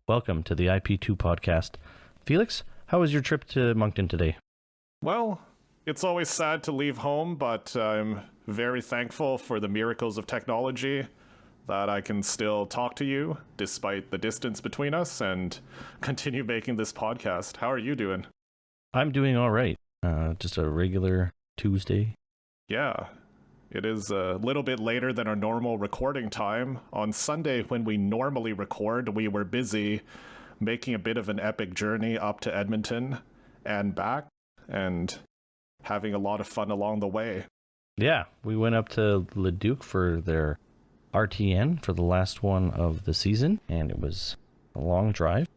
Welcome to the IP2 podcast. Felix, how was your trip to Moncton today? Well, it's always sad to leave home, but I'm very thankful for the miracles of technology that I can still talk to you despite the distance between us and continue making this podcast. How are you doing? I'm doing all right. Just a regular Tuesday. Yeah, it is a little bit later than our normal recording time. On Sunday, when we normally record, we were busy making a bit of an epic journey up to Edmonton and back and having a lot of fun along the way. Yeah, we went up to Leduc for their RTN for the last one of the season, and it was a long drive.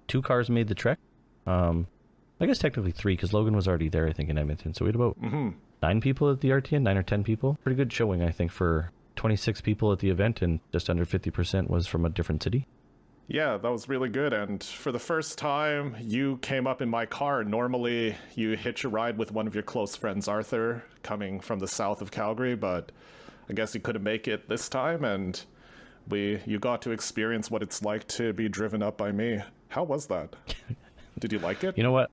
2 cars made the trek. I guess technically 3, because Logan was already there, I think, in Edmonton. So we had about 9 people at the RTN, 9 or 10 people. Pretty good showing, I think, for 26 people at the event, and just under 50% was from a different city. Yeah, that was really good. And for the first time, you came up in my car. Normally, you hitch a ride with one of your close friends, Arthur, coming from the south of Calgary, but I guess you couldn't make it this time, and you got to experience what it's like to be driven up by me. How was that? Did you like it? You know what?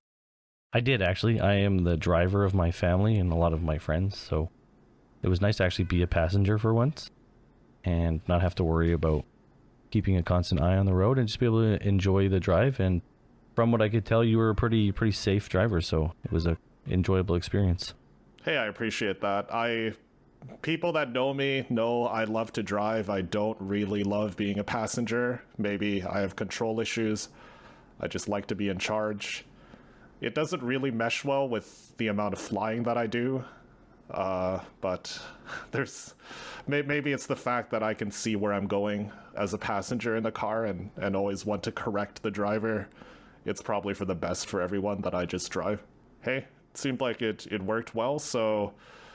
I did, actually. I am the driver of my family and a lot of my friends, so it was nice to actually be a passenger for once and not have to worry about keeping a constant eye on the road and just be able to enjoy the drive. And from what I could tell, you were a pretty safe driver, so it was a enjoyable experience. Hey, I appreciate that. People that know me know I love to drive. I don't really love being a passenger. Maybe I have control issues. I just like to be in charge. It doesn't really mesh well with the amount of flying that I do. But maybe it's the fact that I can see where I'm going as a passenger in the car and always want to correct the driver. It's probably for the best for everyone that I just drive. Hey, it seemed like it worked well. So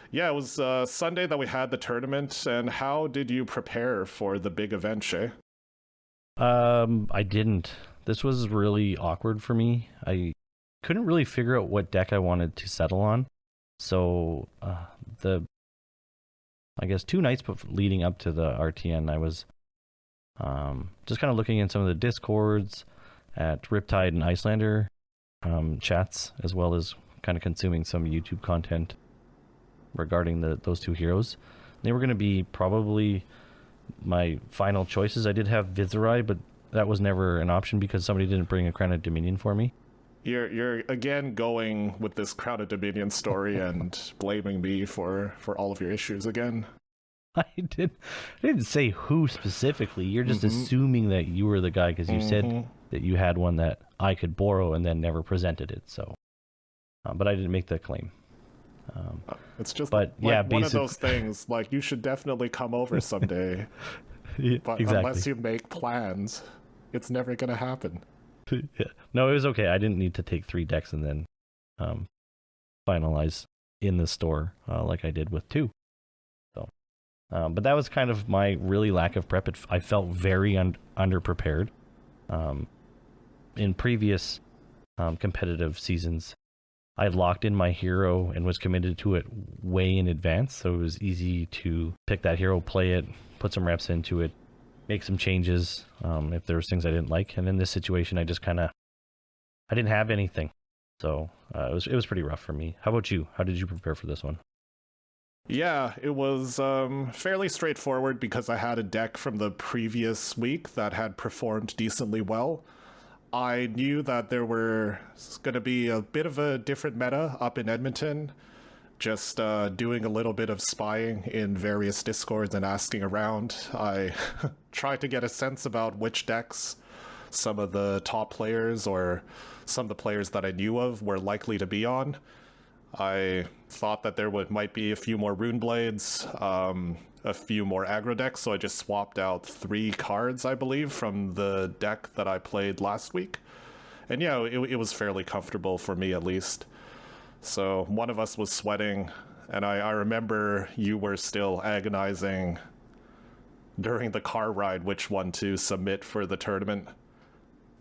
yeah, it was Sunday that we had the tournament. And how did you prepare for the big event, Shea? I didn't. This was really awkward for me. I couldn't really figure out what deck I wanted to settle on. So I guess 2 nights leading up to the RTN, I was just kind of looking in some of the Discords at Riptide and Icelander chats, as well as kind of consuming some YouTube content regarding those 2 heroes. They were going to be probably my final choices. I did have Viserai, but that was never an option because somebody didn't bring a Crown of Dominion for me. You're again going with this Crown of Dominion story and blaming me for all of your issues again. I didn't say who specifically. You're just assuming that you were the guy because you said that you had one that I could borrow and then never presented it. So, but I didn't make that claim. It's just but like yeah, one of those things. Like, you should definitely come over someday. But exactly. Unless you make plans, it's never going to happen. Yeah. No, it was okay. I didn't need to take 3 decks and then finalize in the store like I did with 2. So, but that was kind of my really lack of prep. I felt very underprepared. In previous competitive seasons, I locked in my hero and was committed to it way in advance, so it was easy to pick that hero, play it, put some reps into it, make some changes if there was things I didn't like. And in this situation, I just I didn't have anything. So it was pretty rough for me. How about you? How did you prepare for this one? Yeah, it was fairly straightforward because I had a deck from the previous week that had performed decently well. I knew that there were going to be a bit of a different meta up in Edmonton. Just doing a little bit of spying in various Discords and asking around. I tried to get a sense about which decks some of the top players or some of the players that I knew of were likely to be on. I thought that there might be a few more Rune Blades, a few more aggro decks, so I just swapped out 3 cards, I believe, from the deck that I played last week. And yeah, it was fairly comfortable for me at least. So one of us was sweating, and I remember you were still agonizing during the car ride which one to submit for the tournament.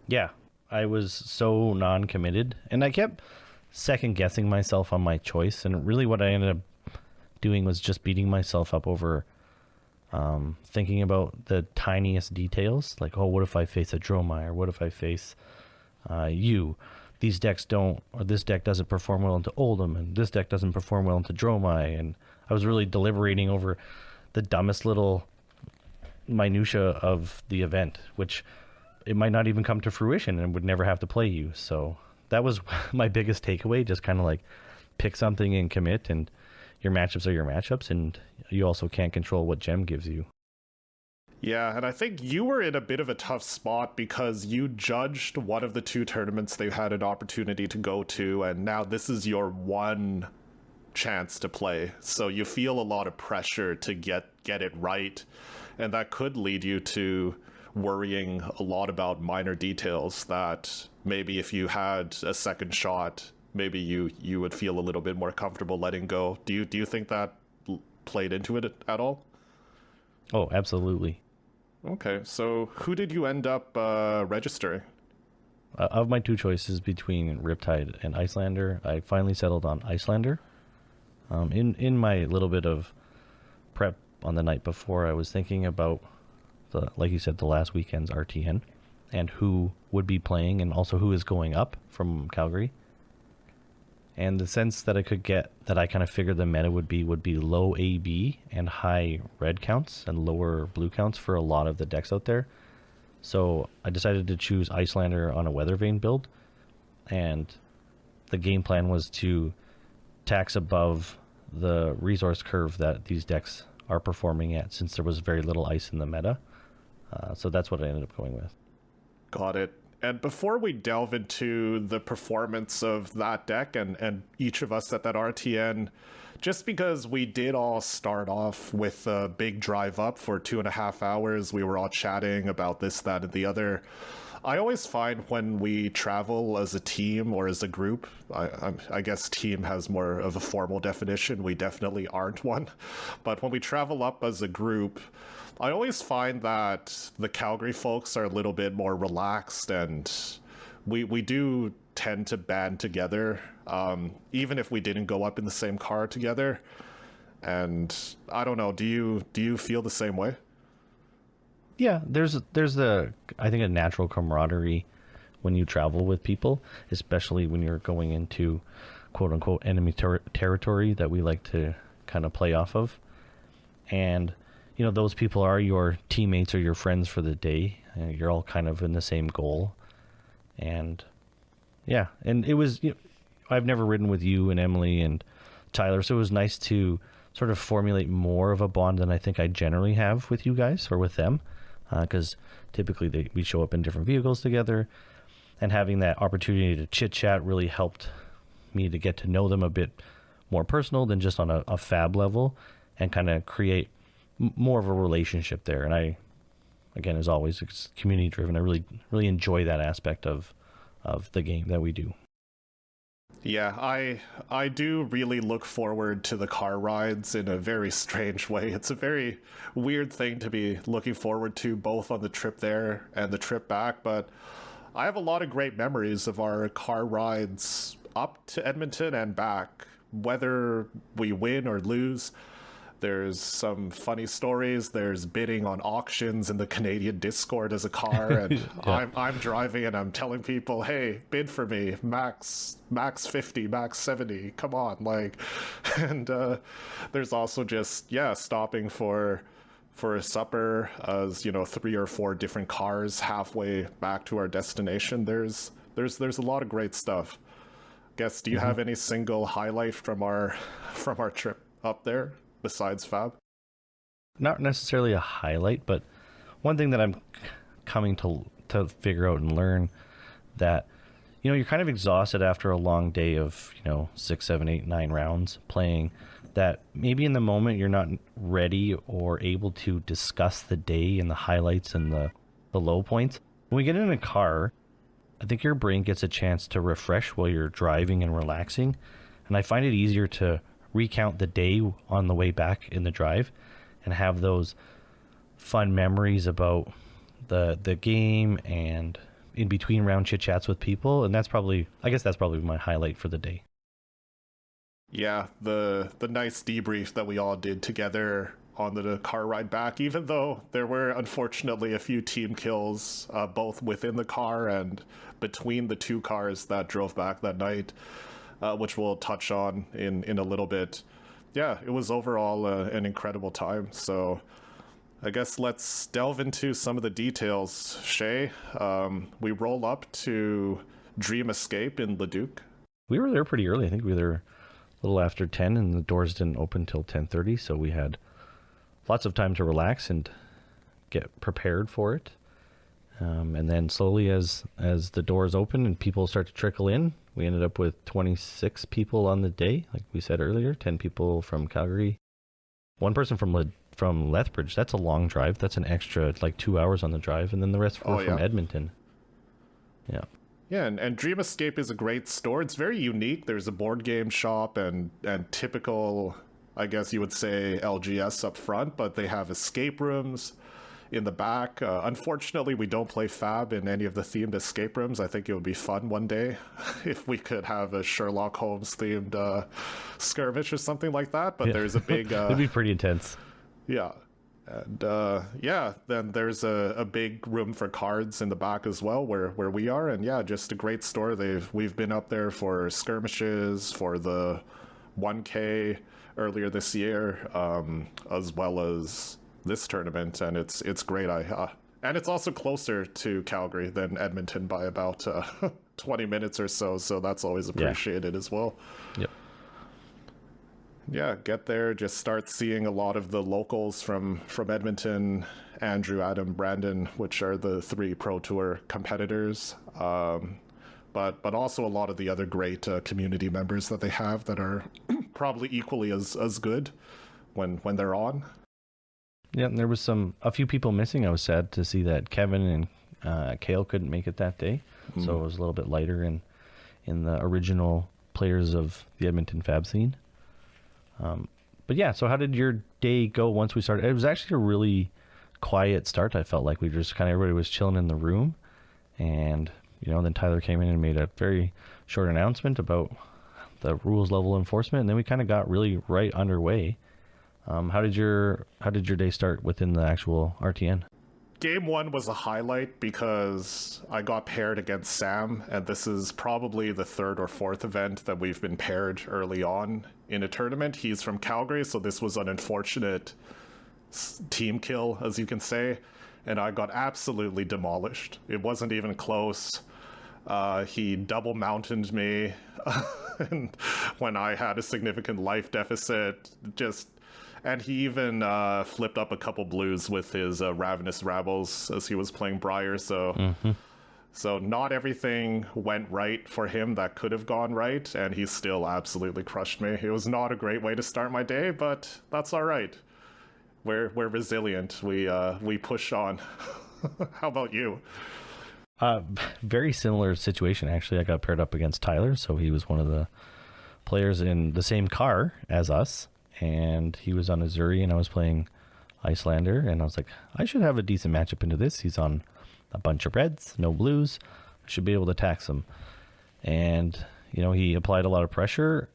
Yeah, I was so non-committed, and I kept second-guessing myself on my choice, and really what I ended up doing was just beating myself up over thinking about the tiniest details, like, oh, what if I face a Dromai, or what if I face you? These decks don't, or this deck doesn't perform well into Oldham, and this deck doesn't perform well into Dromai. And I was really deliberating over the dumbest little minutia of the event, which it might not even come to fruition and would never have to play you. So that was my biggest takeaway, just kind of like pick something and commit, and your matchups are your matchups, and you also can't control what gem gives you. Yeah, and I think you were in a bit of a tough spot because you judged one of the two tournaments they had an opportunity to go to, and now this is your one chance to play. So you feel a lot of pressure to get it right, and that could lead you to worrying a lot about minor details that maybe if you had a second shot, maybe you would feel a little bit more comfortable letting go. Do you think that played into it at all? Oh, absolutely. Okay, so who did you end up registering? Of my two choices between Riptide and Icelander, I finally settled on Icelander. In my little bit of prep on the night before, I was thinking about, like you said, the last weekend's RTN and who would be playing, and also who is going up from Calgary. And the sense that I could get, that I kind of figured the meta would be low AB and high red counts and lower blue counts for a lot of the decks out there. So I decided to choose Icelander on a Weather Vane build, and the game plan was to tax above the resource curve that these decks are performing at, since there was very little ice in the meta. So that's what I ended up going with. Got it. And before we delve into the performance of that deck and each of us at that RTN, just because we did all start off with a big drive up for 2.5 hours, we were all chatting about this, that, and the other. I always find when we travel as a team or as a group, I guess team has more of a formal definition. We definitely aren't one. But when we travel up as a group, I always find that the Calgary folks are a little bit more relaxed, and we do tend to band together, even if we didn't go up in the same car together. And I don't know, do you feel the same way? Yeah, there's I think a natural camaraderie when you travel with people, especially when you're going into quote unquote enemy territory that we like to kind of play off of. And you know, those people are your teammates or your friends for the day. You're all kind of in the same goal. And yeah, and it was, I've never ridden with you and Emily and Tyler, so it was nice to sort of formulate more of a bond than I think I generally have with you guys or with them, because typically we show up in different vehicles together, and having that opportunity to chit chat really helped me to get to know them a bit more personal than just on a fab level, and kind of create more of a relationship there. And I, again, as always, it's community driven. I really enjoy that aspect of the game that we do. Yeah, I do really look forward to the car rides in a very strange way. It's a very weird thing to be looking forward to, both on the trip there and the trip back, but I have a lot of great memories of our car rides up to Edmonton and back, whether we win or lose. There's some funny stories. There's bidding on auctions in the Canadian Discord as a car, and yeah. I'm driving and I'm telling people, "Hey, bid for me, max 50, max 70. Come on!" Like, and there's also just stopping for a supper as 3 or 4 different cars halfway back to our destination. There's a lot of great stuff. Guess, do you have any single highlight from our trip up there besides Fab? Not necessarily a highlight, but one thing that I'm coming to figure out and learn, that you're kind of exhausted after a long day of 6, 7, 8, 9 rounds playing, that maybe in the moment you're not ready or able to discuss the day and the highlights and the low points. When we get in a car, I think your brain gets a chance to refresh while you're driving and relaxing, and I find it easier to recount the day on the way back in the drive and have those fun memories about the game and in between round chit chats with people. And that's probably my highlight for the day. Yeah, the nice debrief that we all did together on the car ride back, even though there were unfortunately a few team kills, both within the car and between the two cars that drove back that night, which we'll touch on in a little bit. Yeah, it was overall an incredible time. So I guess let's delve into some of the details. Shea, we roll up to Dream Escape in Leduc. We were there pretty early. I think we were there a little after 10, and the doors didn't open till 10:30, so we had lots of time to relax and get prepared for it. And then slowly, as the doors open and people start to trickle in, we ended up with 26 people on the day, like we said earlier. 10 people from Calgary, one person from Lethbridge. That's a long drive. That's an extra like 2 hours on the drive, and then the rest were from Edmonton. Yeah. Yeah, and Dream Escape is a great store. It's very unique. There's a board game shop and typical, I guess you would say, LGS up front, but they have escape rooms in the back. Unfortunately, we don't play Fab in any of the themed escape rooms. I think it would be fun one day if we could have a Sherlock Holmes themed skirmish or something like that, but there's a big... It'd be pretty intense. Yeah. And then there's a big room for cards in the back as well where we are. And yeah, just a great store. We've been up there for skirmishes, for the 1K earlier this year, as well as this tournament, and it's great. And it's also closer to Calgary than Edmonton by about 20 minutes or so that's always appreciated as well. Yep. Yeah, get there, just start seeing a lot of the locals from Edmonton, Andrew, Adam, Brandon, which are the 3 Pro Tour competitors, but also a lot of the other great community members that they have that are probably equally as good when they're on. Yeah, and there was a few people missing. I was sad to see that Kevin and Kale couldn't make it that day, so it was a little bit lighter in the original players of the Edmonton Fab scene. But yeah, so how did your day go once we started? It was actually a really quiet start. I felt like we just everybody was chilling in the room, and then Tyler came in and made a very short announcement about the rules level enforcement, and then we kind of got really right underway. How did your day start within the actual RTN? Game 1 was a highlight because I got paired against Sam, and this is probably the 3rd or 4th event that we've been paired early on in a tournament. He's from Calgary, so this was an unfortunate team kill, as you can say, and I got absolutely demolished. It wasn't even close. He double mountained me and when I had a significant life deficit, and he even flipped up a couple blues with his Ravenous Rabbles as he was playing Briar. So not everything went right for him that could have gone right, and he still absolutely crushed me. It was not a great way to start my day, but that's all right. We're resilient. We push on. How about you? Very similar situation, actually. I got paired up against Tyler, so he was one of the players in the same car as us. And he was on Azuri, and I was playing Icelander, and I was like, I should have a decent matchup into this. He's on a bunch of reds, no blues. I should be able to tax him. And, he applied a lot of pressure,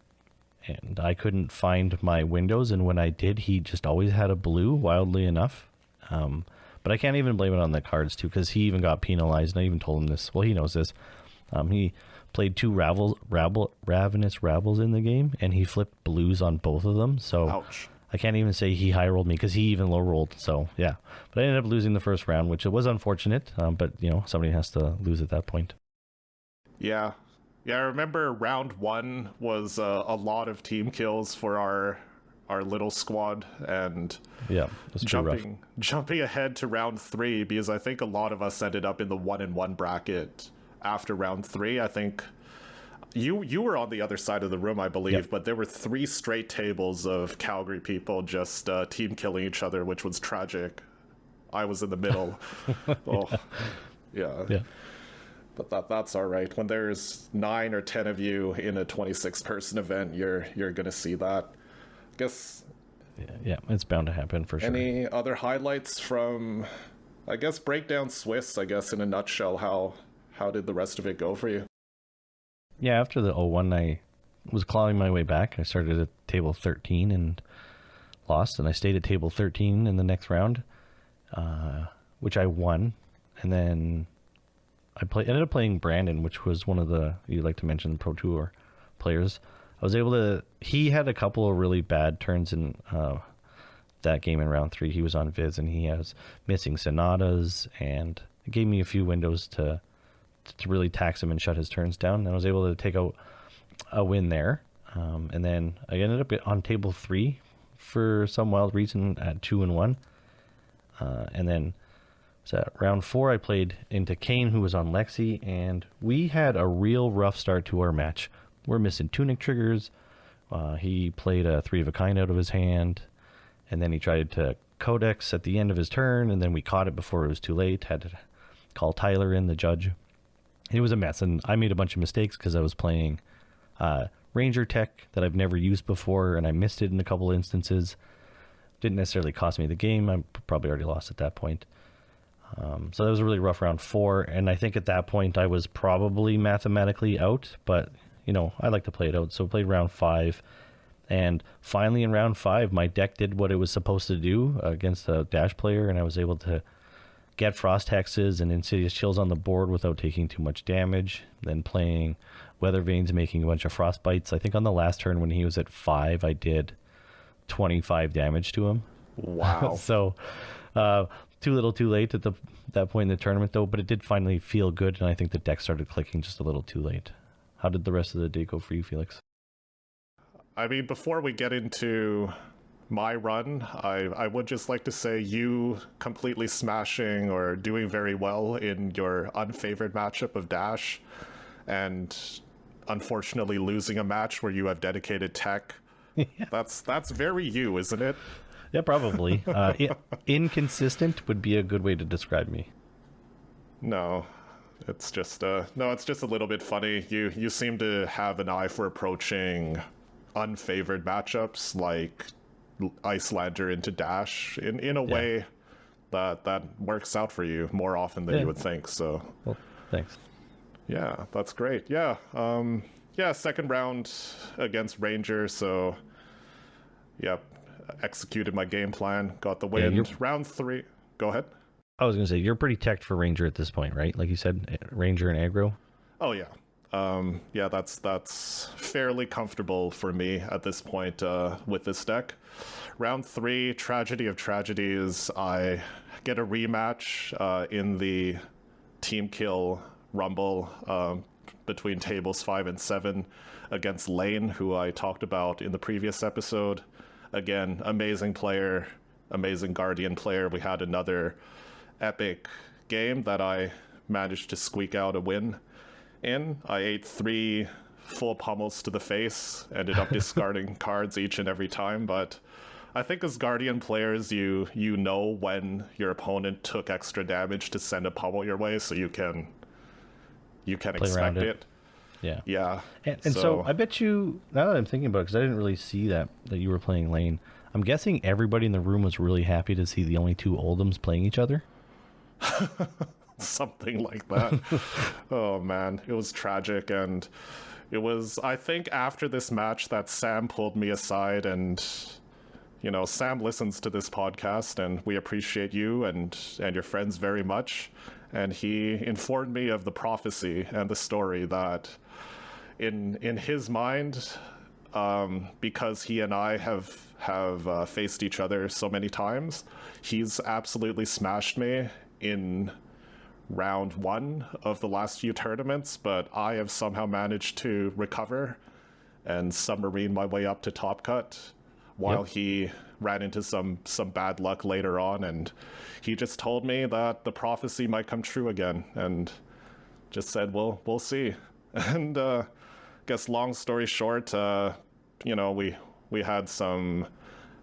and I couldn't find my windows, and when I did, he just always had a blue, wildly enough. But I can't even blame it on the cards, too, because he even got penalized, and I even told him this. Well, he knows this. He played 2 Ravenous Rabbles in the game, and he flipped blues on both of them. So ouch. I can't even say he high rolled me because he even low rolled. So yeah, but I ended up losing the first round, which it was unfortunate. But somebody has to lose at that point. Yeah. I remember round 1 was a lot of team kills for our little squad, and yeah, that's jumping ahead to round 3, because I think a lot of us ended up in the 1-1 bracket. After round 3, I think you were on the other side of the room, I believe, yep. But there were 3 straight tables of Calgary people just team killing each other, which was tragic. I was in the middle. Yeah. But that's all right. When there's 9 or 10 of you in a 26-person event, you're gonna see that. I guess. Yeah, it's bound to happen for sure. Any other highlights from, I guess, Breakdown Swiss? I guess in a nutshell, how did the rest of it go for you? Yeah, after the 0-1, I was clawing my way back. I started at table 13, and lost, and I stayed at table 13 in the next round, which I won. And then ended up playing Brandon, which was one of the, you like to mention, Pro Tour players. I was able to, he had a couple of really bad turns in that game in round 3. He was on Viz, and he was missing Sonatas, and it gave me a few windows to really tax him and shut his turns down. And I was able to take a win there. And then I ended up on table 3 for some wild reason at 2-1. And then so at round 4, I played into Kane, who was on Lexi, and we had a real rough start to our match. We're missing tunic triggers. He played a 3 of a kind out of his hand, and then he tried to codex at the end of his turn, and then we caught it before it was too late. Had to call Tyler in, the judge. It was a mess, and I made a bunch of mistakes because I was playing Ranger tech that I've never used before, and I missed it in a couple instances. Didn't necessarily cost me the game. I probably already lost at that point. So that was a really rough round 4, and I think at that point I was probably mathematically out, but you know, I like to play it out. So I played round 5, and finally in round 5, my deck did what it was supposed to do against a Dash player, and I was able to get Frost Hexes and Insidious Chills on the board without taking too much damage. Then playing Weather Vanes, making a bunch of Frost Bites. I think on the last turn when he was at 5, I did 25 damage to him. Wow. So too little too late at that point in the tournament, though, but it did finally feel good, and I think the deck started clicking just a little too late. How did the rest of the day go for you, Felix? I mean, before we get into my run, I would just like to say you completely smashing or doing very well in your unfavored matchup of Dash, and unfortunately losing a match where you have dedicated tech. Yeah. That's very you, isn't it? Yeah, probably. Inconsistent would be a good way to describe me. No, it's just a little bit funny. You seem to have an eye for approaching unfavored matchups like Icelander into Dash in a way that works out for you more often than you would think. So, well, thanks. Yeah, that's great. Yeah, second round against Ranger. So, yep, executed my game plan, got the win. Round 3. Go ahead. I was gonna say you're pretty teched for Ranger at this point, right? Like you said, Ranger and aggro. Oh yeah. That's fairly comfortable for me at this point with this deck. Round 3, Tragedy of Tragedies. I get a rematch in the team kill rumble between tables 5 and 7 against Lane, who I talked about in the previous episode. Again, amazing player, amazing Guardian player. We had another epic game that I managed to squeak out a win in. I ate 3 full pummels to the face, ended up discarding cards each and every time, but I think as Guardian players, you know when your opponent took extra damage to send a pummel your way, so you can expect it. Yeah. And so I bet you, now that I'm thinking about it, because I didn't really see that you were playing Lane, I'm guessing everybody in the room was really happy to see the only 2 Oldhams playing each other. Something like that. Oh man, it was tragic, and it was, I think, after this match that Sam pulled me aside, and you know, Sam listens to this podcast, and we appreciate you and your friends very much, and he informed me of the prophecy and the story that in his mind, because he and I have faced each other so many times, he's absolutely smashed me in round 1 of the last few tournaments, but I have somehow managed to recover and submarine my way up to top cut while he ran into some bad luck later on, and he just told me that the prophecy might come true again, and just said, well, we'll see. And guess long story short, you know, we had some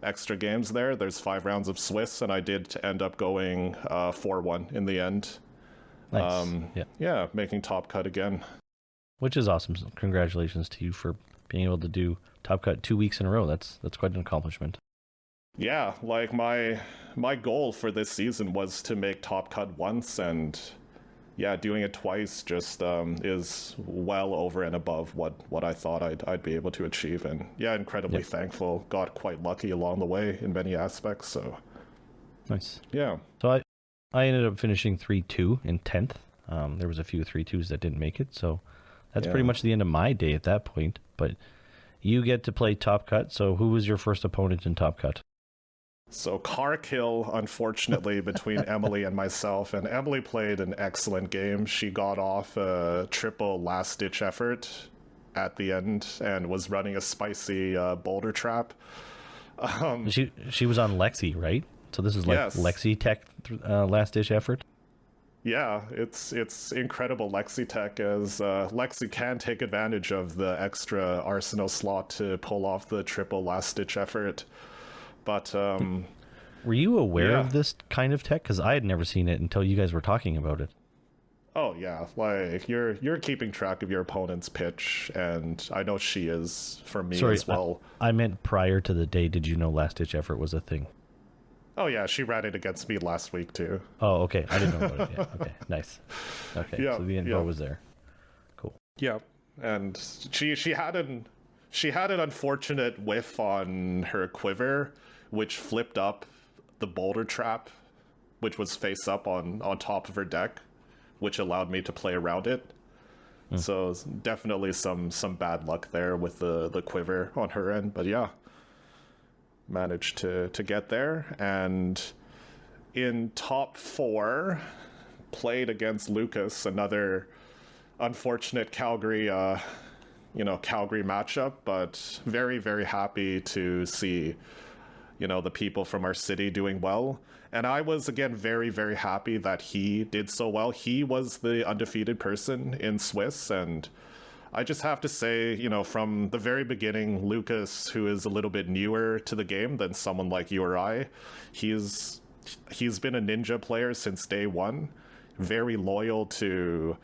extra games there. There's 5 rounds of Swiss, and I did end up going 4-1 in the end. Nice. Yeah, making top cut again. Which is awesome. So congratulations to you for being able to do top cut 2 weeks in a row. That's quite an accomplishment. Yeah, like my goal for this season was to make top cut once, and yeah, doing it twice just is well over and above what I thought I'd be able to achieve. And yeah, incredibly thankful. Got quite lucky along the way in many aspects. So Nice. yeah. So I ended up finishing 3-2 in 10th. There was a few 3-2s that didn't make it, so that's pretty much the end of my day at that point. But you get to play Top Cut. So who was your first opponent in Top Cut? So car kill, unfortunately, between Emily and myself. And Emily played an excellent game. She got off a triple last-ditch effort at the end and was running a spicy boulder trap. She was on Lexi, right? So this is like Lexi Tech last-ditch effort? Yeah, it's incredible Lexi Tech, as Lexi can take advantage of the extra arsenal slot to pull off the triple last-ditch effort. But were you aware of this kind of tech? Because I had never seen it until you guys were talking about it. Oh yeah, like you're keeping track of your opponent's pitch, and I know she is for me as well. I meant prior to the day. Did you know last ditch effort was a thing? Oh yeah, she ran it against me last week too. Oh okay, I didn't know about it yet. Okay, nice. Okay, so the info was there. Cool. Yeah, and she had an unfortunate whiff on her quiver, which flipped up the boulder trap, which was face up on top of her deck, which allowed me to play around it. So definitely some bad luck there with the quiver on her end, but yeah, managed to get there. And in top 4, played against Lucas, another unfortunate Calgary matchup, but very, very happy to see, the people from our city doing well. And I was, again, very, very happy that he did so well. He was the undefeated person in Swiss, and I just have to say, from the very beginning, Lucas, who is a little bit newer to the game than someone like you or I, he's been a ninja player since day one, very loyal to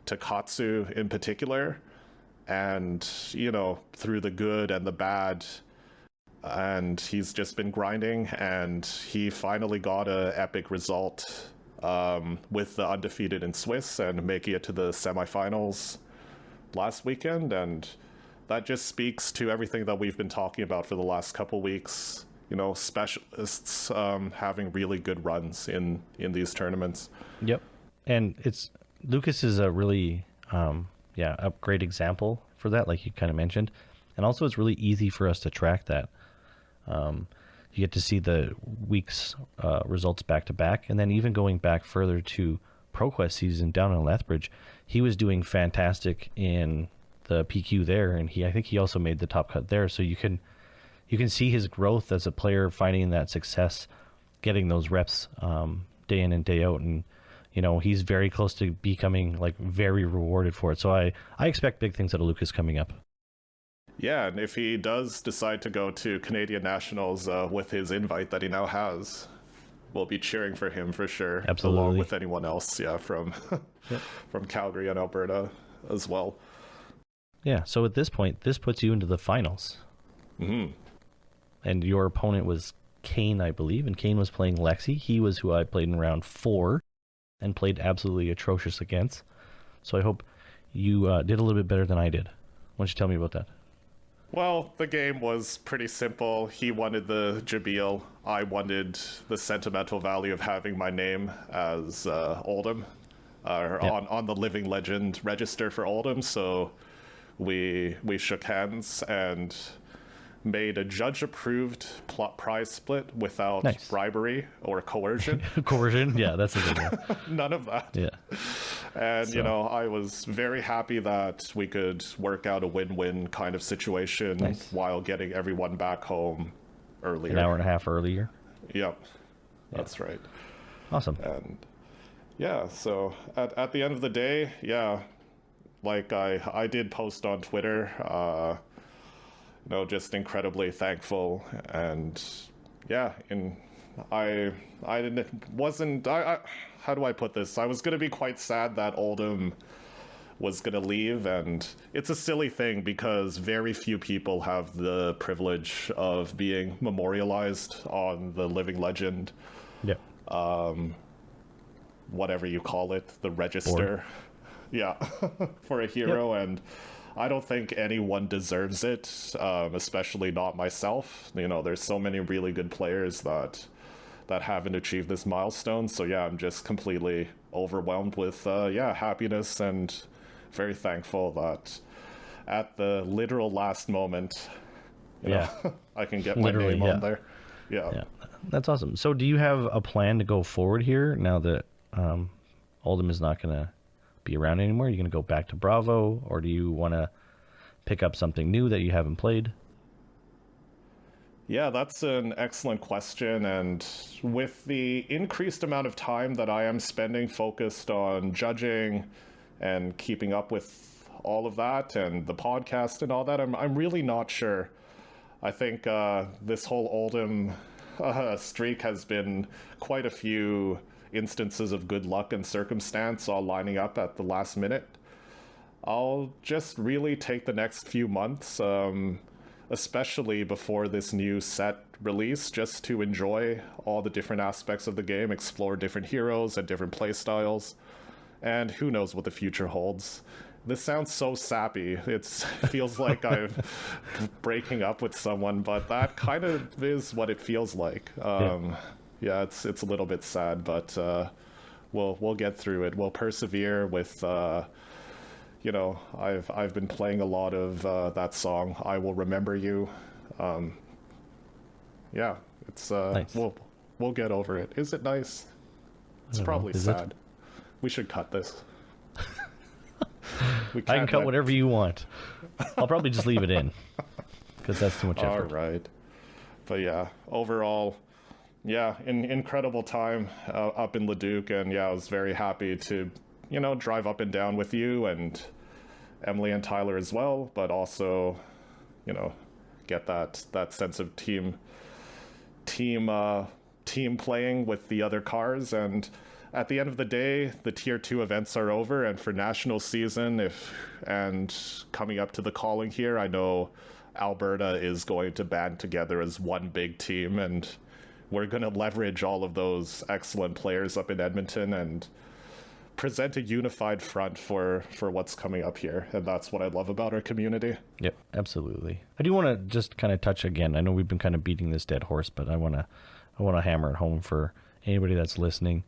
Katsu in particular, and through the good and the bad, and he's just been grinding, and he finally got a epic result with the undefeated in Swiss and making it to the semifinals last weekend. And that just speaks to everything that we've been talking about for the last couple weeks, specialists having really good runs in these tournaments. Yep. And Lucas is a really a great example for that, like you kind of mentioned. And also it's really easy for us to track that. You get to see the week's results back to back, and then even going back further to ProQuest season down in Lethbridge, he was doing fantastic in the PQ there, and I think he also made the top cut there. So you can see his growth as a player, finding that success, getting those reps day in and day out, and he's very close to becoming like very rewarded for it. So I expect big things out of Lucas coming up. Yeah, and if he does decide to go to Canadian Nationals with his invite that he now has, we'll be cheering for him for sure. Absolutely. Along with anyone else, from from Calgary and Alberta as well. Yeah, so at this point, this puts you into the finals. Mm-hmm. And your opponent was Kane, I believe, and Kane was playing Lexi. He was who I played in round 4 and played absolutely atrocious against. So I hope you did a little bit better than I did. Why don't you tell me about that? Well, the game was pretty simple. He wanted the Jabil. I wanted the sentimental value of having my name as Oldham, on the Living Legend register for Oldham. So we shook hands and made a judge-approved prize split without bribery or coercion. Coercion? Yeah, that's a good one. None of that. Yeah. And, I was very happy that we could work out a win-win kind of situation while getting everyone back home earlier. An hour and a half earlier? Yep. That's right. Awesome. And, so at the end of the day, like I did post on Twitter, just incredibly thankful, and how do I put this? I was going to be quite sad that Oldham was going to leave, and it's a silly thing because very few people have the privilege of being memorialized on the Living Legend. Yeah. whatever you call it, the register. Yeah, for a hero. Yep. And I don't think anyone deserves it, especially not myself. You know, there's so many really good players that haven't achieved this milestone. So yeah, I'm just completely overwhelmed with happiness, and very thankful that at the literal last moment, you know, I can get my name on there. Yeah, that's awesome. So do you have a plan to go forward here now that Oldham is not going to be around anymore? Are you going to go back to Bravo, or do you want to pick up something new that you haven't played? Yeah, that's an excellent question. And with the increased amount of time that I am spending focused on judging and keeping up with all of that and the podcast and all that, I'm really not sure. I think this whole Oldham streak has been quite a few instances of good luck and circumstance all lining up at the last minute. I'll just really take the next few months, especially before this new set release, just to enjoy all the different aspects of the game, explore different heroes and different playstyles, and who knows what the future holds. This sounds so sappy. It feels like I'm breaking up with someone, but that kind of is what it feels like. Yeah, it's a little bit sad, but we'll get through it. We'll persevere with. You know, I've been playing a lot of that song, "I Will Remember You." Yeah, it's nice. We'll get over it. Is it nice? It's probably sad. We should cut this. I can cut whatever you want. I'll probably just leave it in because that's too much effort. All right, but yeah, overall, yeah, incredible time up in Leduc, and yeah, I was very happy to, you know, drive up and down with you and Emily and Tyler as well, but also, you know, get that sense of team playing with the other cars. And at the end of the day, the tier 2 events are over, and for national season, and coming up to the calling here, I know Alberta is going to band together as one big team, and we're going to leverage all of those excellent players up in Edmonton and present a unified front for what's coming up here. And that's what I love about our community. Yep, absolutely. I do want to just kind of touch again. I know we've been kind of beating this dead horse, but I want to hammer it home for anybody that's listening.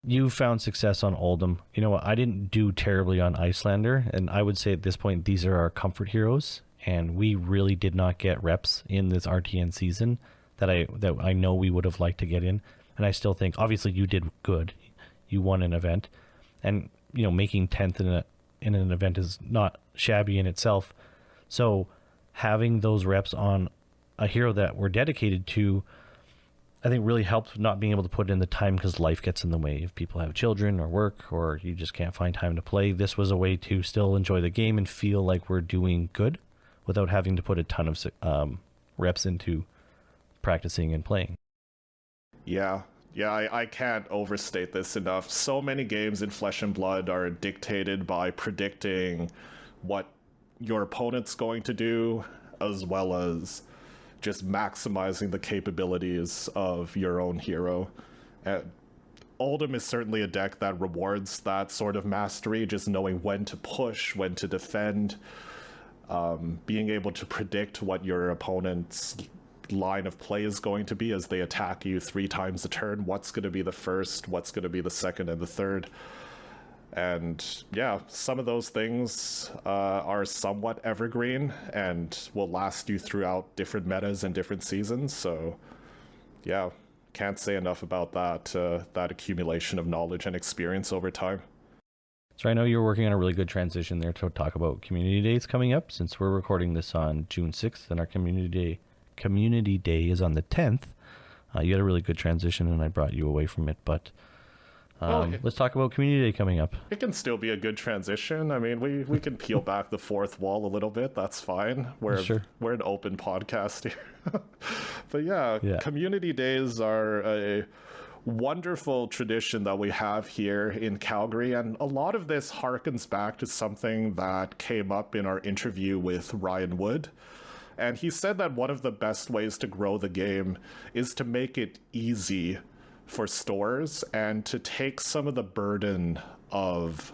You found success on Oldham. You know what? I didn't do terribly on Icelander, and I would say at this point these are our comfort heroes, and we really did not get reps in this RTN season that I know we would have liked to get in. And I still think, obviously, you did good. You won an event. And, you know, making 10th in an event is not shabby in itself. So having those reps on a hero that we're dedicated to, I think really helped not being able to put in the time because life gets in the way. If people have children or work, or you just can't find time to play, this was a way to still enjoy the game and feel like we're doing good without having to put a ton of reps into practicing and playing. Yeah, I can't overstate this enough. So many games in Flesh and Blood are dictated by predicting what your opponent's going to do, as well as just maximizing the capabilities of your own hero. Oldham is certainly a deck that rewards that sort of mastery, just knowing when to push, when to defend, being able to predict what your opponent's line of play is going to be as they attack you 3 times a turn. What's going to be the first, what's going to be the second and the third. And yeah, some of those things are somewhat evergreen and will last you throughout different metas and different seasons. So yeah, can't say enough about that accumulation of knowledge and experience over time. So I know you're working on a really good transition there to talk about community days coming up, since we're recording this on June 6th and our community day is on the 10th. You had a really good transition and I brought you away from it, but let's talk about community day coming up. It can still be a good transition. I mean, we can peel back the fourth wall a little bit. That's fine. We're an open podcast here. But yeah, community days are a wonderful tradition that we have here in Calgary, and a lot of this harkens back to something that came up in our interview with Ryan Wood. And he said that one of the best ways to grow the game is to make it easy for stores and to take some of the burden of,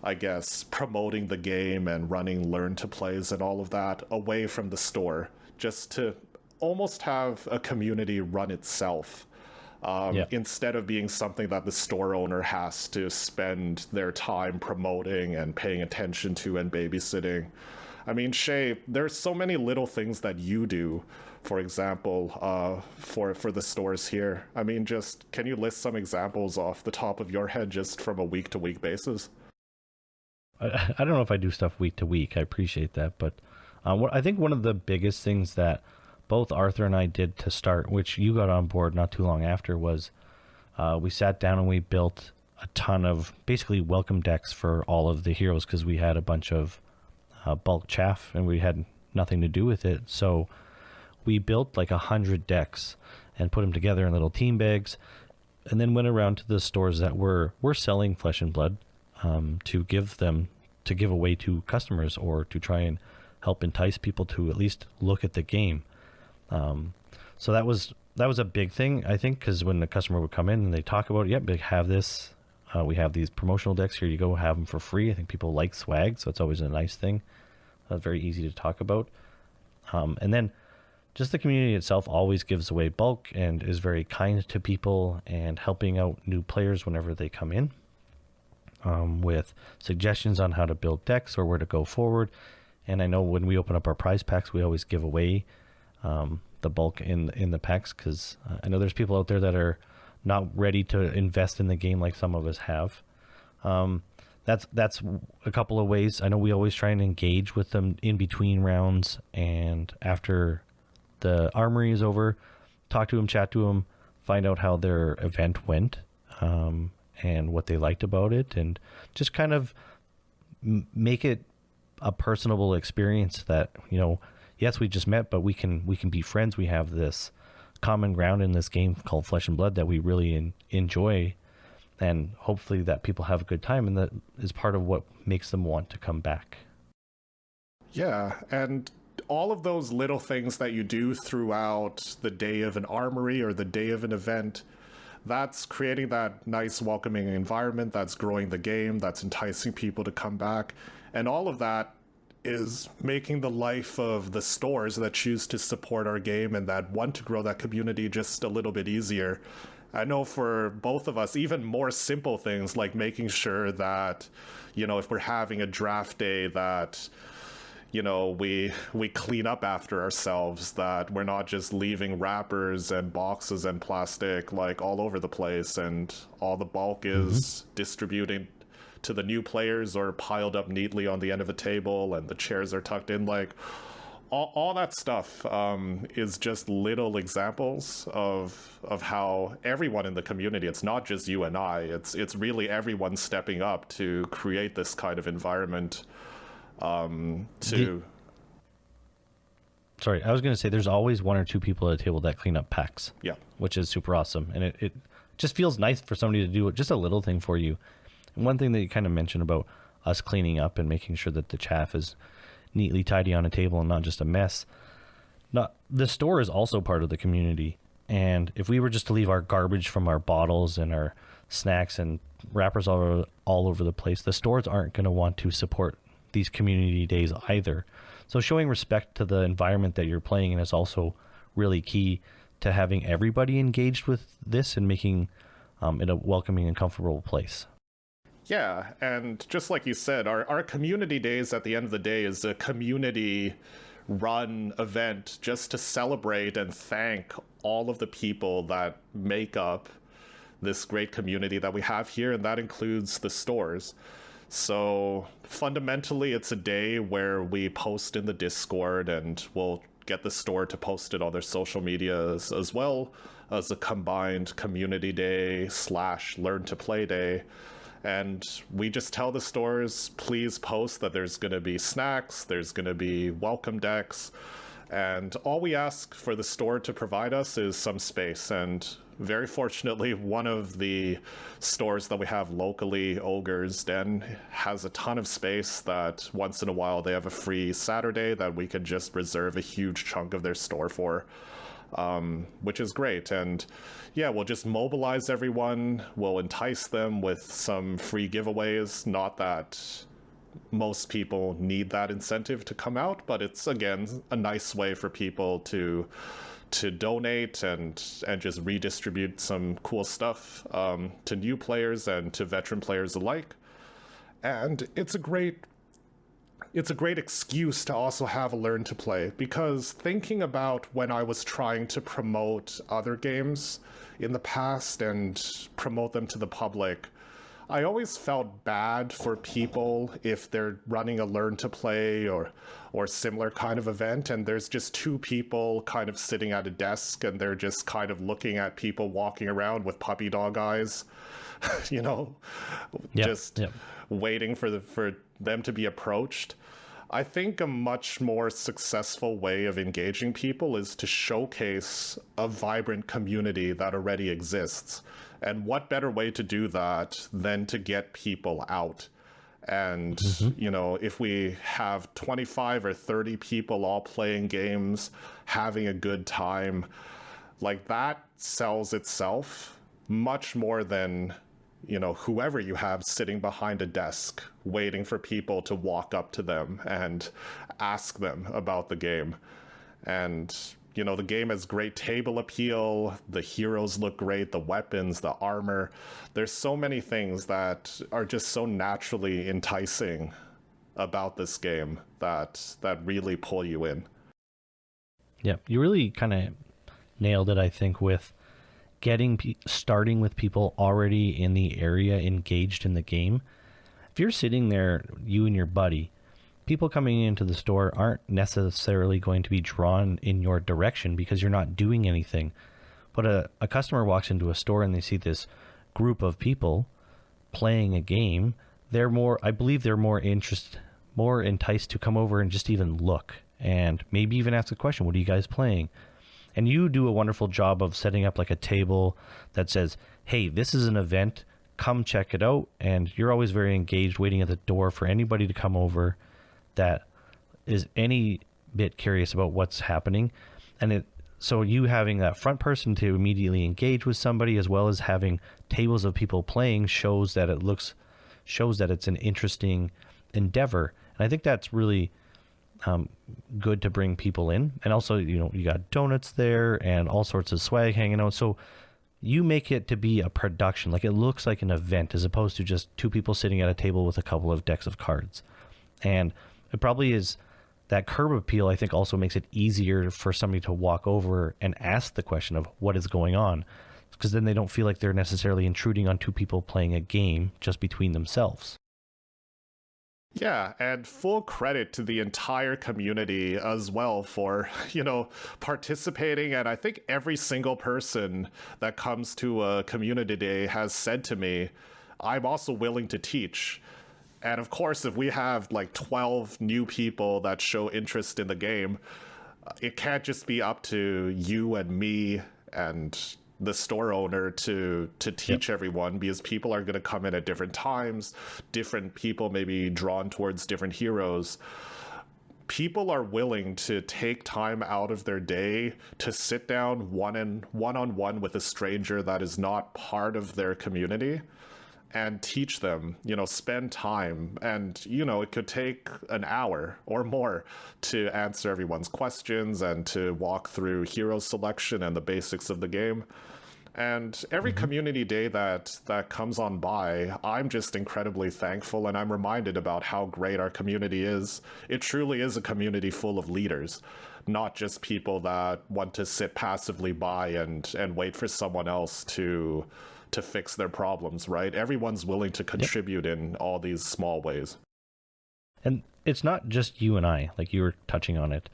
I guess, promoting the game and running learn to plays and all of that away from the store, just to almost have a community run itself. Instead of being something that the store owner has to spend their time promoting and paying attention to and babysitting. I mean, Shea, there's so many little things that you do, for example, for the stores here. I mean, just can you list some examples off the top of your head just from a week-to-week basis? I don't know if I do stuff week to week. I appreciate that, but I think one of the biggest things that both Arthur and I did to start, which you got on board not too long after, was we sat down and we built a ton of basically welcome decks for all of the heroes, because we had a bunch of bulk chaff and we had nothing to do with it. So we built like 100 decks and put them together in little team bags, and then went around to the stores that were selling Flesh and Blood to give away to customers, or to try and help entice people to at least look at the game. So that was a big thing, I think, because when the customer would come in and they talk about, yep, they have this, we have these promotional decks, here you go, have them for free. I think people like swag, so it's always a nice thing. Very easy to talk about. And then just the community itself always gives away bulk and is very kind to people and helping out new players whenever they come in, with suggestions on how to build decks or where to go forward. And I know when we open up our prize packs, we always give away the bulk in the packs, because I know there's people out there that are not ready to invest in the game like some of us have. That's a couple of ways. I know we always try and engage with them in between rounds and after the armory is over. Talk to them, chat to them, find out how their event went, and what they liked about it, and just kind of make it a personable experience that, you know, yes, we just met, but we can be friends. We have this common ground in this game called Flesh and Blood that we really enjoy, and hopefully that people have a good time, and that is part of what makes them want to come back. Yeah, and all of those little things that you do throughout the day of an armory or the day of an event, that's creating that nice welcoming environment, that's growing the game, that's enticing people to come back. And all of that is making the life of the stores that choose to support our game and that want to grow that community just a little bit easier. I know for both of us, even more simple things like making sure that, you know, if we're having a draft day, that, you know, we clean up after ourselves, that we're not just leaving wrappers and boxes and plastic like all over the place, and all the bulk is distributing to the new players or piled up neatly on the end of a table, and the chairs are tucked in. Like all that stuff is just little examples of how everyone in the community, it's not just you and I, it's really everyone stepping up to create this kind of environment. Sorry, I was going to say there's always one or two people at a table that clean up packs. Yeah. Which is super awesome. And it just feels nice for somebody to do just a little thing for you. And one thing that you kind of mentioned about us cleaning up and making sure that the chaff is neatly tidy on a table and not just a mess. The store is also part of the community. And if we were just to leave our garbage from our bottles and our snacks and wrappers all over the place, the stores aren't going to want to support these community days either. So showing respect to the environment that you're playing in is also really key to having everybody engaged with this and making it a welcoming and comfortable place. Yeah, and just like you said, our community days at the end of the day is a community run event just to celebrate and thank all of the people that make up this great community that we have here, and that includes the stores. So fundamentally, it's a day where we post in the Discord, and we'll get the store to post it on their social medias, as well as a combined community day / learn to play day. And we just tell the stores, please post that there's going to be snacks, there's going to be welcome decks, and all we ask for the store to provide us is some space. And very fortunately, one of the stores that we have locally, Ogre's Den, has a ton of space that once in a while they have a free Saturday that we can just reserve a huge chunk of their store for. which is great. And yeah, we'll just mobilize everyone. We'll entice them with some free giveaways. Not that most people need that incentive to come out, but it's, again, a nice way for people to donate and just redistribute some cool stuff to new players and to veteran players alike. And it's a great excuse to also have a learn to play, because thinking about when I was trying to promote other games in the past and promote them to the public, I always felt bad for people if they're running a learn to play or similar kind of event, and there's just two people kind of sitting at a desk and they're just kind of looking at people walking around with puppy dog eyes, waiting for them to be approached. I think a much more successful way of engaging people is to showcase a vibrant community that already exists. And what better way to do that than to get people out? And, if we have 25 or 30 people all playing games, having a good time, like, that sells itself much more than, whoever you have sitting behind a desk waiting for people to walk up to them and ask them about the game. And, the game has great table appeal. The heroes look great, the weapons, the armor. There's so many things that are just so naturally enticing about this game that really pull you in. Yeah, you really kind of nailed it, I think, with starting with people already in the area engaged in the game. If you're sitting there, you and your buddy, people coming into the store aren't necessarily going to be drawn in your direction because you're not doing anything. But a customer walks into a store and they see this group of people playing a game, I believe they're more enticed to come over and just even look and maybe even ask a question. What are you guys playing? And you do a wonderful job of setting up like a table that says, hey, this is an event, come check it out. And you're always very engaged, waiting at the door for anybody to come over that is any bit curious about what's happening. And so you having that front person to immediately engage with somebody, as well as having tables of people playing, shows that it's an interesting endeavor. And I think that's really good to bring people in. And also, you got donuts there and all sorts of swag hanging out. So you make it to be a production, like it looks like an event, as opposed to just two people sitting at a table with a couple of decks of cards. And it probably is that curb appeal, I think, also makes it easier for somebody to walk over and ask the question of what is going on, because then they don't feel like they're necessarily intruding on two people playing a game just between themselves. Yeah, and full credit to the entire community as well for, participating. And I think every single person that comes to a community day has said to me, I'm also willing to teach. And of course, if we have like 12 new people that show interest in the game, it can't just be up to you and me and the store owner to teach everyone, because people are going to come in at different times. Different people may be drawn towards different heroes. People are willing to take time out of their day to sit down one-on-one with a stranger that is not part of their community and teach them, spend time. And, it could take an hour or more to answer everyone's questions and to walk through hero selection and the basics of the game. And every community day that comes on by, I'm just incredibly thankful, and I'm reminded about how great our community is. It truly is a community full of leaders, not just people that want to sit passively by and wait for someone else to fix their problems, right? Everyone's willing to contribute in all these small ways. And it's not just you and I, like you were touching on it.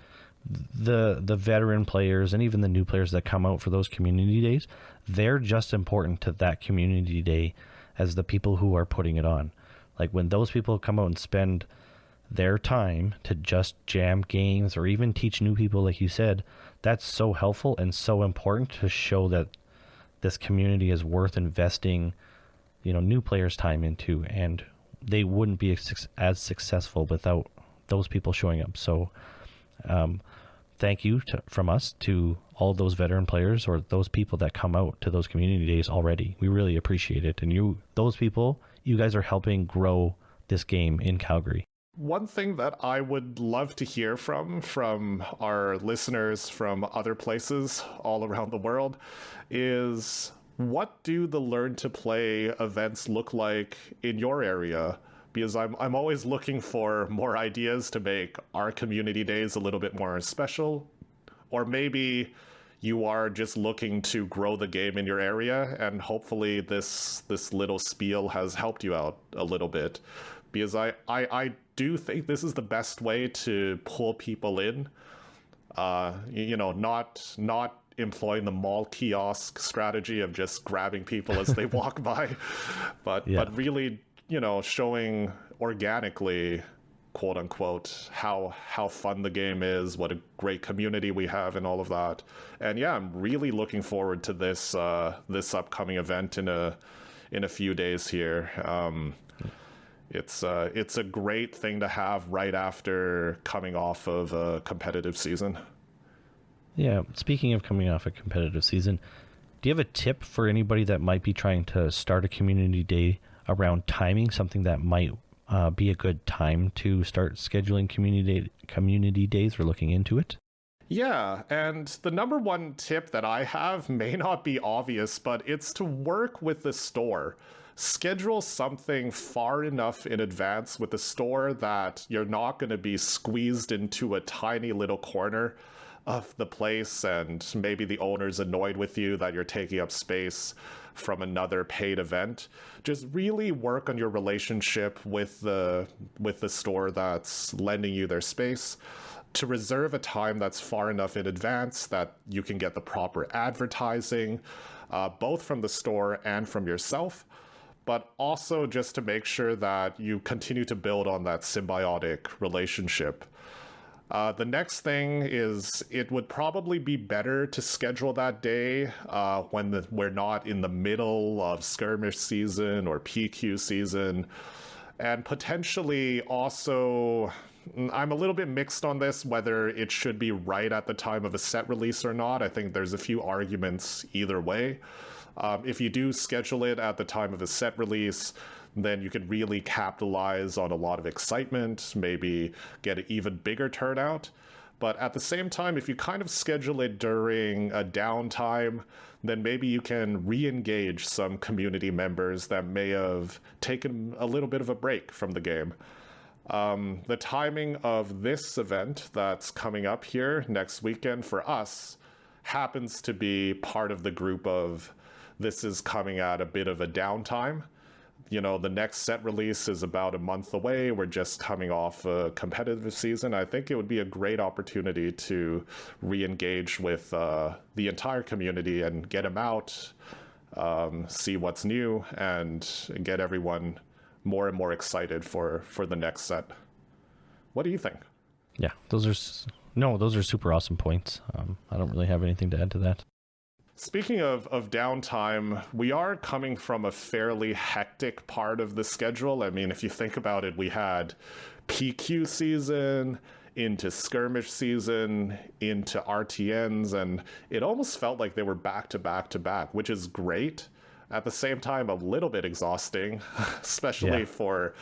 The veteran players and even the new players that come out for those community days, they're just important to that community day as the people who are putting it on. Like when those people come out and spend their time to just jam games or even teach new people, like you said, that's so helpful and so important to show that this community is worth investing, new players' time into, and they wouldn't be as successful without those people showing up. So, thank you from us to all those veteran players or those people that come out to those community days already. We really appreciate it. And those people, you guys are helping grow this game in Calgary. One thing that I would love to hear from our listeners from other places all around the world is, what do the Learn to Play events look like in your area? Because I'm always looking for more ideas to make our community days a little bit more special. Or maybe you are just looking to grow the game in your area, and hopefully this little spiel has helped you out a little bit. Because I do think this is the best way to pull people in. Not employing the mall kiosk strategy of just grabbing people as they walk by, but really, showing organically, quote unquote, how fun the game is, what a great community we have, and all of that. And yeah, I'm really looking forward to this upcoming event in a few days here. It's a great thing to have right after coming off of a competitive season. Yeah, speaking of coming off a competitive season, do you have a tip for anybody that might be trying to start a community day around timing, something that might be a good time to start scheduling community days or looking into it? Yeah, and the number one tip that I have may not be obvious, but it's to work with the store. Schedule something far enough in advance with the store that you're not going to be squeezed into a tiny little corner of the place, and maybe the owner's annoyed with you that you're taking up space from another paid event. Just really work on your relationship with the store that's lending you their space to reserve a time that's far enough in advance that you can get the proper advertising, both from the store and from yourself, but also just to make sure that you continue to build on that symbiotic relationship. The next thing is, it would probably be better to schedule that day when we're not in the middle of skirmish season or PQ season. And potentially also, I'm a little bit mixed on this, whether it should be right at the time of a set release or not. I think there's a few arguments either way. If you do schedule it at the time of a set release, then you can really capitalize on a lot of excitement, maybe get an even bigger turnout. But at the same time, if you kind of schedule it during a downtime, then maybe you can re-engage some community members that may have taken a little bit of a break from the game. The timing of this event that's coming up here next weekend for us happens to be part of the group of this is coming at a bit of a downtime. The next set release is about a month away. We're just coming off a competitive season. I think it would be a great opportunity to re-engage with the entire community and get them out, see what's new, and get everyone more and more excited for the next set. What do you think? Yeah, those are super awesome points. I don't really have anything to add to that. Speaking of downtime, we are coming from a fairly hectic part of the schedule. I mean, if you think about it, we had PQ season, into skirmish season, into RTNs, and it almost felt like they were back to back to back, which is great. At the same time, a little bit exhausting, especially for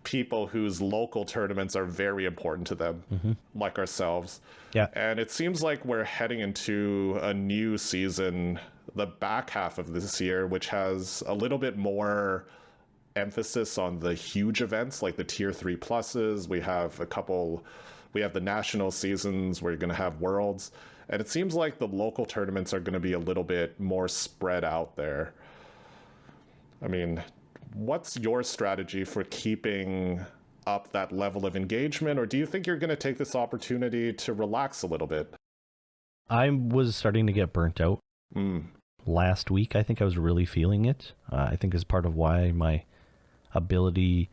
people whose local tournaments are very important to them, like ourselves. Yeah. And it seems like we're heading into a new season, the back half of this year, which has a little bit more emphasis on the huge events like the tier 3 pluses. We have the national seasons where you're going to have worlds. And it seems like the local tournaments are going to be a little bit more spread out there. I mean, what's your strategy for keeping up that level of engagement, or do you think you're going to take this opportunity to relax a little bit? I was starting to get burnt out. Last week, I think I was really feeling it. I think is part of why my ability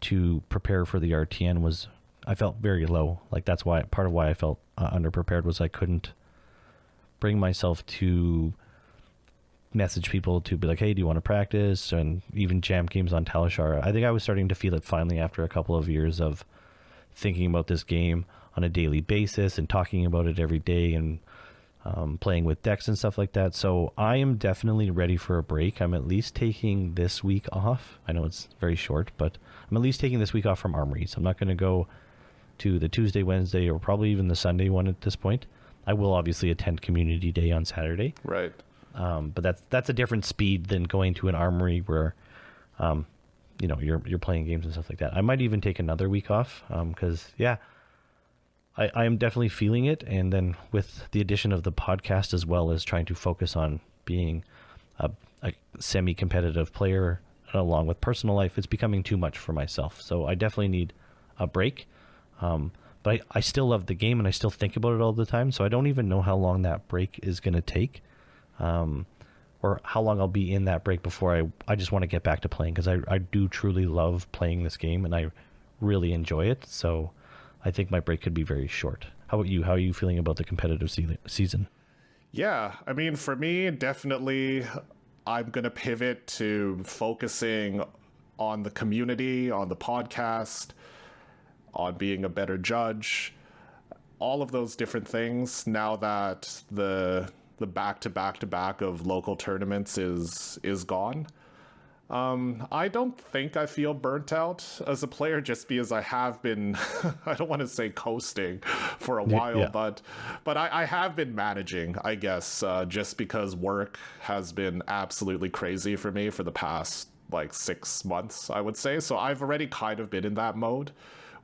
to prepare for the RTN I felt very low. Like that's why part of why I felt underprepared was I couldn't bring myself to message people to be like, hey, do you want to practice? And even jam games on Talishar. I think I was starting to feel it finally after a couple of years of thinking about this game. on a daily basis and talking about it every day and playing with decks and stuff like that. So I am definitely ready for a break. I'm at least taking this week off. I know it's very short, but I'm at least taking this week off from Armories. I'm not going to go to the Tuesday, Wednesday, or probably even the Sunday one at this point. I will obviously attend Community Day on Saturday. Right. But that's a different speed than going to an armory where, you're playing games and stuff like that. I might even take another week off because, I am definitely feeling it. And then with the addition of the podcast, as well as trying to focus on being a semi-competitive player along with personal life, it's becoming too much for myself. So I definitely need a break. But I still love the game and I still think about it all the time. So I don't even know how long that break is going to take. Or how long I'll be in that break before I just want to get back to playing, because I do truly love playing this game and I really enjoy it. So I think my break could be very short. How about you? How are you feeling about the competitive season? Yeah, I mean, for me, definitely I'm going to pivot to focusing on the community, on the podcast, on being a better judge, all of those different things now that the back-to-back of local tournaments is gone. I don't think I feel burnt out as a player just because I have been, I don't want to say coasting for a while, but I have been managing, I guess, just because work has been absolutely crazy for me for the past like 6 months, I would say. So I've already kind of been in that mode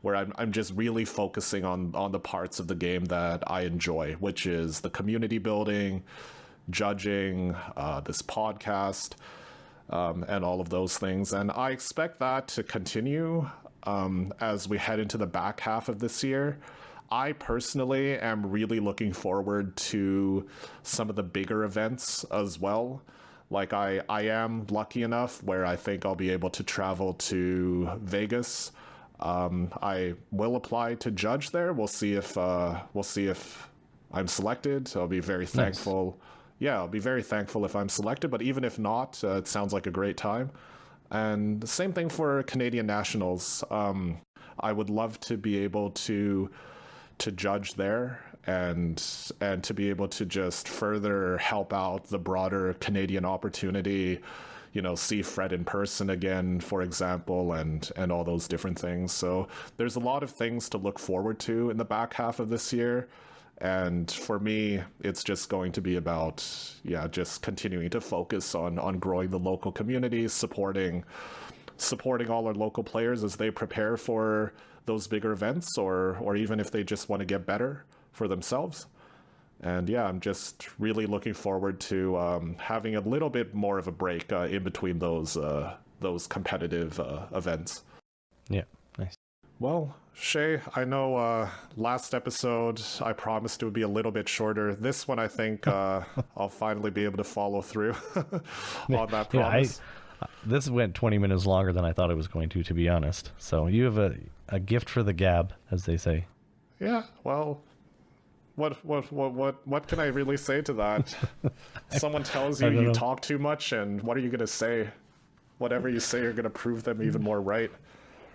where I'm just really focusing on the parts of the game that I enjoy, which is the community building, judging, this podcast, and all of those things. And I expect that to continue as we head into the back half of this year. I personally am really looking forward to some of the bigger events as well. Like I am lucky enough where I think I'll be able to travel to Vegas. I will apply to judge there. We'll see if I'm selected. I'll be very thankful. Nice. Yeah, I'll be very thankful if I'm selected. But even if not, it sounds like a great time. And the same thing for Canadian Nationals. I would love to be able to judge there and to be able to just further help out the broader Canadian opportunity. See Fred in person again, for example, and all those different things. So there's a lot of things to look forward to in the back half of this year. And for me, it's just going to be about, just continuing to focus on growing the local community, supporting all our local players as they prepare for those bigger events, or even if they just want to get better for themselves. And I'm just really looking forward to having a little bit more of a break in between those competitive events. Yeah, nice. Well, Shea, I know last episode I promised it would be a little bit shorter. This one, I think I'll finally be able to follow through on that promise. This went 20 minutes longer than I thought it was going to be honest. So you have a gift for the gab, as they say. Yeah, well... What can I really say to that? Someone tells you you talk too much, and what are you going to say? Whatever you say, you're going to prove them even more right.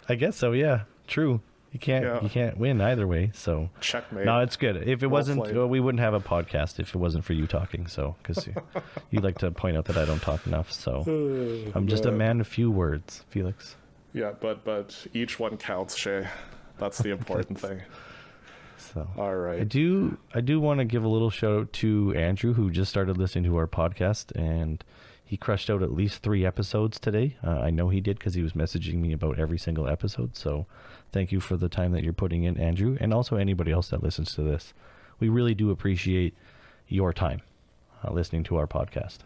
I guess so. Yeah, true. You can't win either way. So checkmate. No, it's good. If it wasn't, we wouldn't have a podcast if it wasn't for you talking. So because you like to point out that I don't talk enough. So I'm just a man of few words, Felix. Yeah, but each one counts, Shea. That's the important thing. So all right. I do want to give a little shout out to Andrew, who just started listening to our podcast, and he crushed out at least 3 episodes today. I know he did because he was messaging me about every single episode. So thank you for the time that you're putting in, Andrew, and also anybody else that listens to this. We really do appreciate your time listening to our podcast.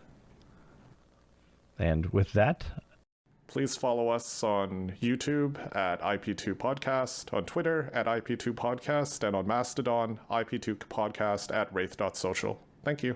And with that, please follow us on YouTube at IP2 Podcast, on Twitter at IP2 Podcast, and on Mastodon, IP2 Podcast at wraith.social. Thank you.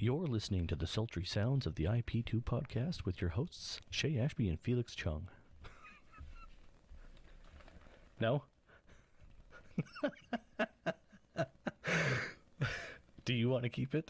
You're listening to the sultry sounds of the IP2 podcast with your hosts, Shea Ashby and Felix Chung. No? Do you want to keep it?